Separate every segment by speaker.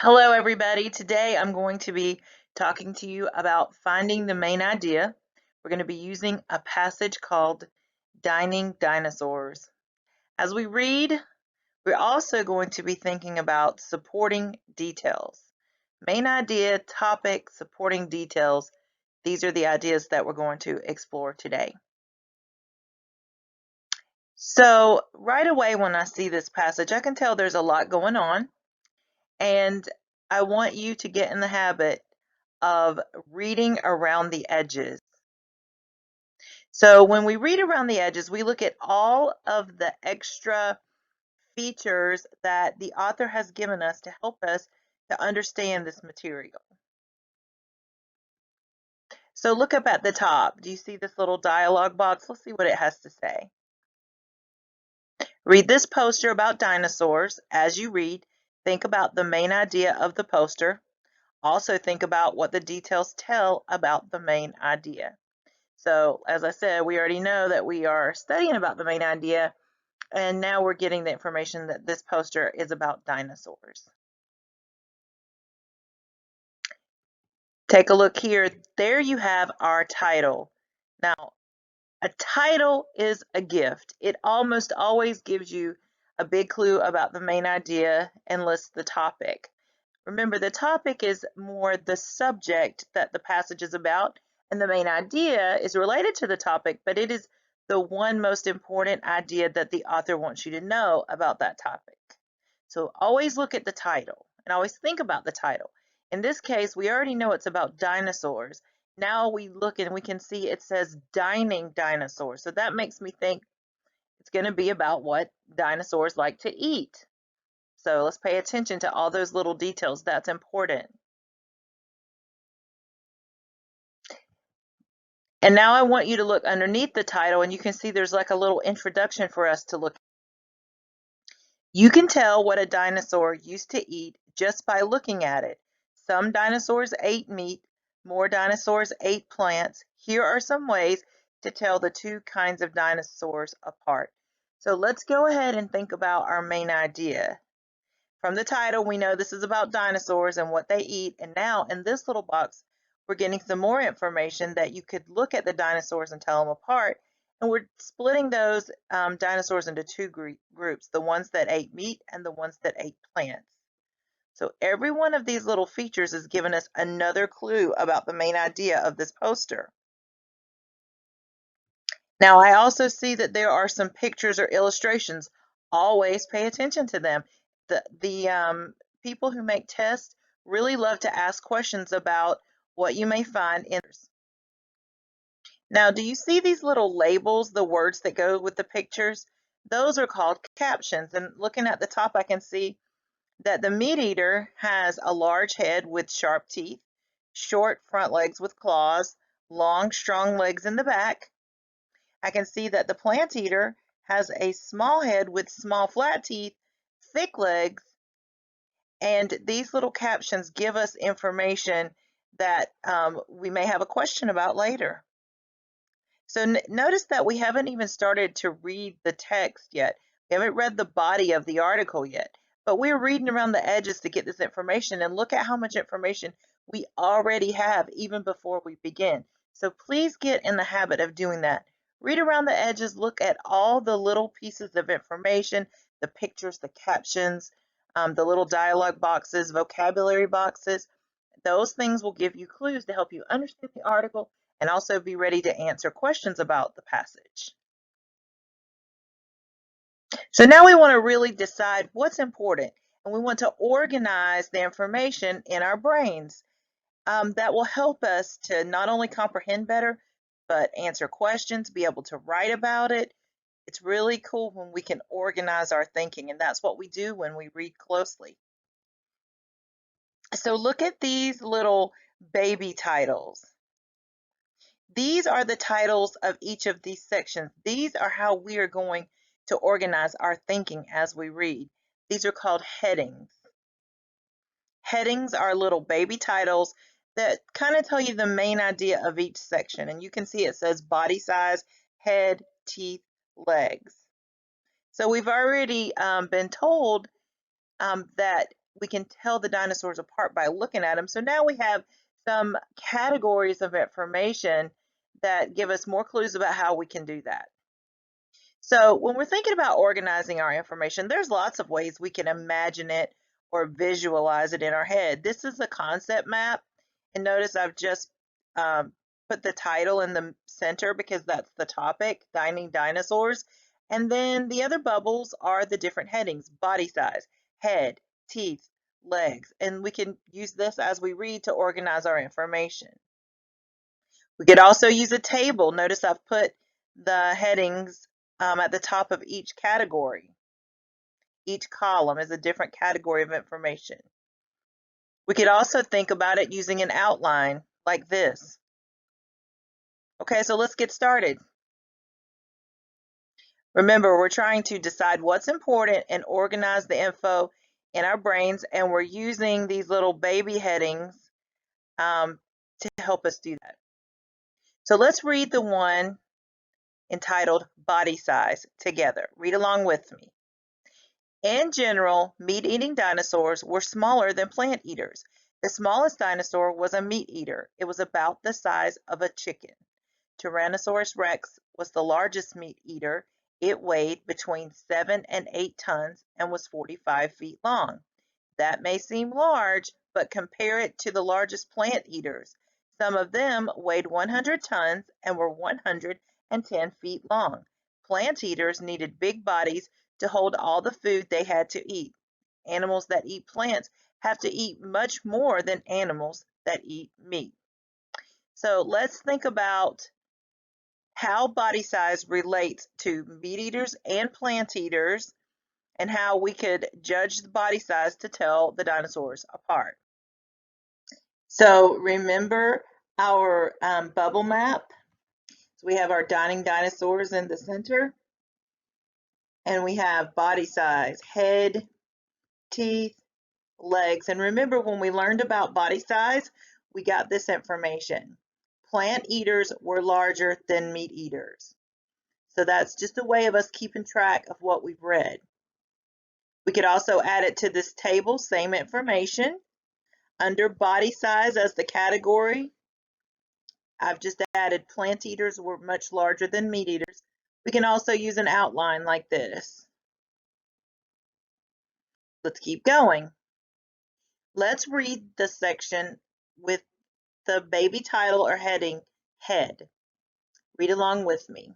Speaker 1: Hello, everybody. Today I'm going to be talking to you about finding the main idea. We're going to be using a passage called Dining Dinosaurs. As we read, we're also going to be thinking about supporting details. Main idea, topic, supporting details. These are the ideas that we're going to explore today. So right away when I see this passage, I can tell there's a lot going on. And I want you to get in the habit of reading around the edges. So when we read around the edges, we look at all of the extra features that the author has given us to help us to understand this material. So look up at the top. Do you see this little dialogue box? Let's see what it has to say. Read this poster about dinosaurs. As you read, think about the main idea of the poster. Also think about what the details tell about the main idea. So as I said, we already know that we are studying about the main idea, and now we're getting the information that this poster is about dinosaurs. Take a look here. There you have our title. Now, a title is a gift. It almost always gives you a big clue about the main idea and lists the topic. Remember, the topic is more the subject that the passage is about, and the main idea is related to the topic, but it is the one most important idea that the author wants you to know about that topic. So always look at the title and always think about the title. In this case, we already know it's about dinosaurs. Now we look and we can see it says dining dinosaurs. So that makes me think it's going to be about what dinosaurs like to eat. So let's pay attention to all those little details. That's important. And now I want you to look underneath the title, and you can see there's like a little introduction for us to look at. You can tell what a dinosaur used to eat just by looking at it. Some dinosaurs ate meat, more dinosaurs ate plants. Here are some ways to tell the two kinds of dinosaurs apart. So let's go ahead and think about our main idea. From the title, we know this is about dinosaurs and what they eat. And now in this little box, we're getting some more information that you could look at the dinosaurs and tell them apart. And we're splitting those dinosaurs into two groups, the ones that ate meat and the ones that ate plants. So every one of these little features is giving us another clue about the main idea of this poster. Now, I also see that there are some pictures or illustrations. Always pay attention to them. The people who make tests really love to ask questions about what you may find in. Now, do you see these little labels, the words that go with the pictures? Those are called captions. And looking at the top, I can see that the meat eater has a large head with sharp teeth, short front legs with claws, long, strong legs in the back. I can see that the plant eater has a small head with small flat teeth, thick legs, and these little captions give us information that we may have a question about later. So notice that we haven't even started to read the text yet. We haven't read the body of the article yet, but we're reading around the edges to get this information, and look at how much information we already have even before we begin. So please get in the habit of doing that. Read around the edges, look at all the little pieces of information, the pictures, the captions, the little dialogue boxes, vocabulary boxes. Those things will give you clues to help you understand the article and also be ready to answer questions about the passage. So now we want to really decide what's important, and we want to organize the information in our brains. That will help us to not only comprehend better, but answer questions, be able to write about it. It's really cool when we can organize our thinking, and that's what we do when we read closely. So look at these little baby titles. These are the titles of each of these sections. These are how we are going to organize our thinking as we read. These are called headings. Headings are little baby titles that kind of tell you the main idea of each section. And you can see it says body size, head, teeth, legs. So we've already been told that we can tell the dinosaurs apart by looking at them. So now we have some categories of information that give us more clues about how we can do that. So when we're thinking about organizing our information, there's lots of ways we can imagine it or visualize it in our head. This is a concept map, and notice I've just put the title in the center because that's the topic, Dining Dinosaurs. And then the other bubbles are the different headings: body size, head, teeth, legs. And we can use this as we read to organize our information. We could also use a table. Notice I've put the headings at the top of each category. Each column is a different category of information. We could also think about it using an outline like this. Okay, so let's get started. Remember, we're trying to decide what's important and organize the info in our brains, and we're using these little baby headings to help us do that. So let's read the one entitled Body Size together. Read along with me. In general, meat-eating dinosaurs were smaller than plant eaters. The smallest dinosaur was a meat eater. It was about the size of a chicken. Tyrannosaurus rex was the largest meat eater. It weighed between 7 and 8 tons and was 45 feet long. That may seem large, but compare it to the largest plant eaters. Some of them weighed 100 tons and were 110 feet long. Plant eaters needed big bodies to hold all the food they had to eat. Animals that eat plants have to eat much more than animals that eat meat. So let's think about how body size relates to meat eaters and plant eaters, and how we could judge the body size to tell the dinosaurs apart. So remember our bubble map. So we have our dining dinosaurs in the center, and we have body size, head, teeth, legs. And remember, when we learned about body size, we got this information. Plant eaters were larger than meat eaters. So that's just a way of us keeping track of what we've read. We could also add it to this table, same information. Under body size as the category, I've just added plant eaters were much larger than meat eaters. We can also use an outline like this. Let's keep going. Let's read the section with the baby title or heading, Head. Read along with me.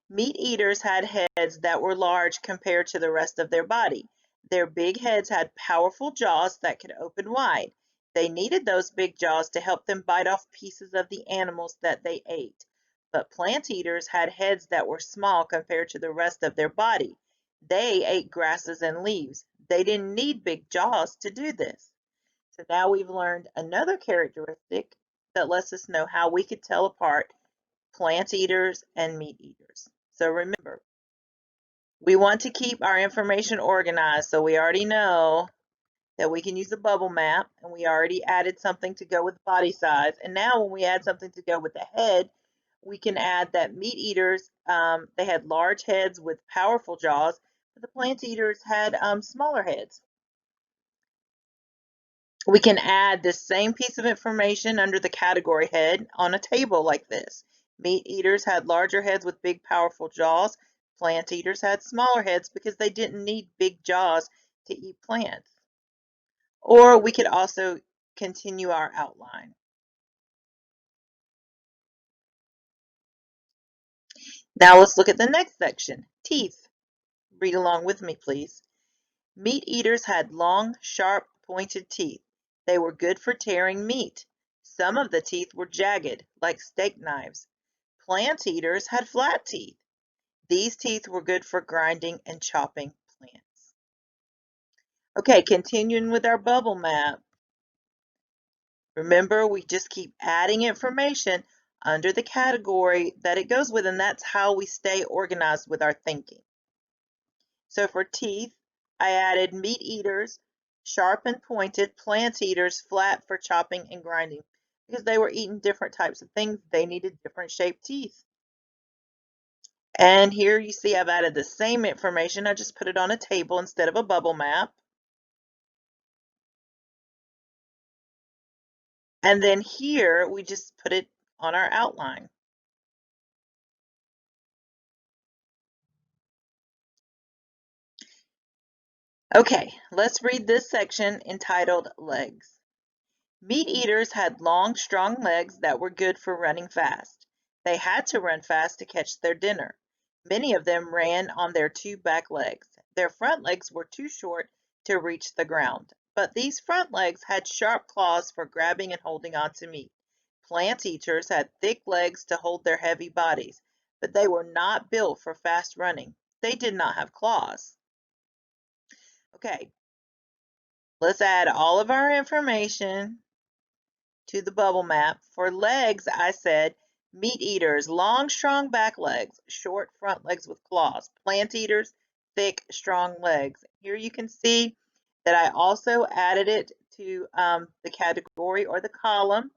Speaker 1: Meat eaters had heads that were large compared to the rest of their body. Their big heads had powerful jaws that could open wide. They needed those big jaws to help them bite off pieces of the animals that they ate. But plant eaters had heads that were small compared to the rest of their body. They ate grasses and leaves. They didn't need big jaws to do this. So now we've learned another characteristic that lets us know how we could tell apart plant eaters and meat eaters. So remember, we want to keep our information organized. So we already know that we can use a bubble map, and we already added something to go with body size. And now when we add something to go with the head, we can add that meat eaters, they had large heads with powerful jaws, but the plant eaters had smaller heads. We can add this same piece of information under the category head on a table like this. Meat eaters had larger heads with big, powerful jaws. Plant eaters had smaller heads because they didn't need big jaws to eat plants. Or we could also continue our outline. Now let's look at the next section, teeth. Read along with me, please. Meat eaters had long, sharp, pointed teeth. They were good for tearing meat. Some of the teeth were jagged, like steak knives. Plant eaters had flat teeth. These teeth were good for grinding and chopping plants. Okay, continuing with our bubble map. Remember, we just keep adding information under the category that it goes with, and that's how we stay organized with our thinking. So for teeth, I added meat eaters, sharp and pointed, plant eaters, flat for chopping and grinding. Because they were eating different types of things, they needed different shaped teeth. And here you see I've added the same information, I just put it on a table instead of a bubble map. And then here, we just put it on our outline. Okay, let's read this section entitled Legs. Meat eaters had long, strong legs that were good for running fast. They had to run fast to catch their dinner. Many of them ran on their two back legs. Their front legs were too short to reach the ground, but these front legs had sharp claws for grabbing and holding on to meat. Plant eaters had thick legs to hold their heavy bodies, but they were not built for fast running. They did not have claws. Okay, let's add all of our information to the bubble map. For legs, I said meat eaters, long, strong back legs, short front legs with claws. Plant eaters, thick, strong legs. Here you can see that I also added it to the category or the column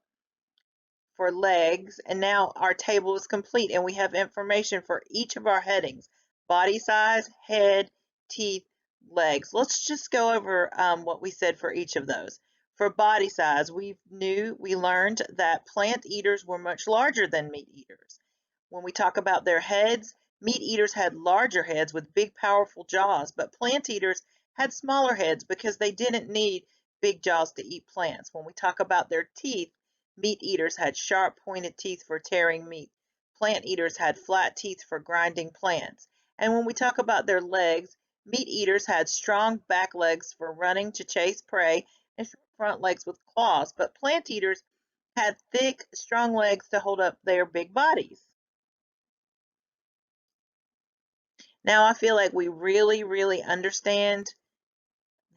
Speaker 1: for legs, and now our table is complete and we have information for each of our headings: body size, head, teeth, legs. Let's just go over what we said for each of those. For body size, we learned that plant eaters were much larger than meat eaters. When we talk about their heads, meat eaters had larger heads with big powerful jaws, but plant eaters had smaller heads because they didn't need big jaws to eat plants. When we talk about their teeth, meat eaters had sharp pointed teeth for tearing meat. Plant eaters had flat teeth for grinding plants. And when we talk about their legs, meat eaters had strong back legs for running to chase prey and short front legs with claws, but plant eaters had thick, strong legs to hold up their big bodies. Now I feel like we really understand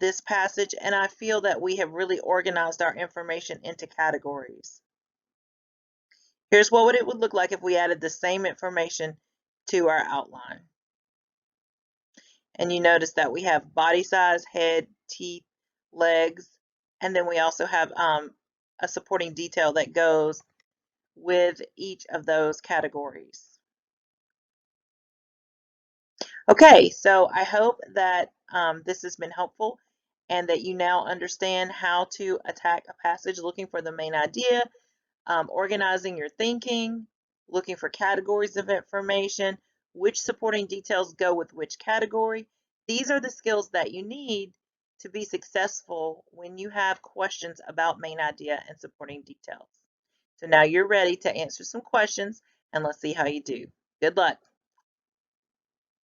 Speaker 1: this passage, and I feel that we have really organized our information into categories. Here's what it would look like if we added the same information to our outline. And you notice that we have body size, head, teeth, legs, and then we also have a supporting detail that goes with each of those categories. Okay, so I hope that this has been helpful and that you now understand how to attack a passage looking for the main idea, organizing your thinking, looking for categories of information, which supporting details go with which category. These are the skills that you need to be successful when you have questions about main idea and supporting details. So now you're ready to answer some questions, and let's see how you do. Good luck.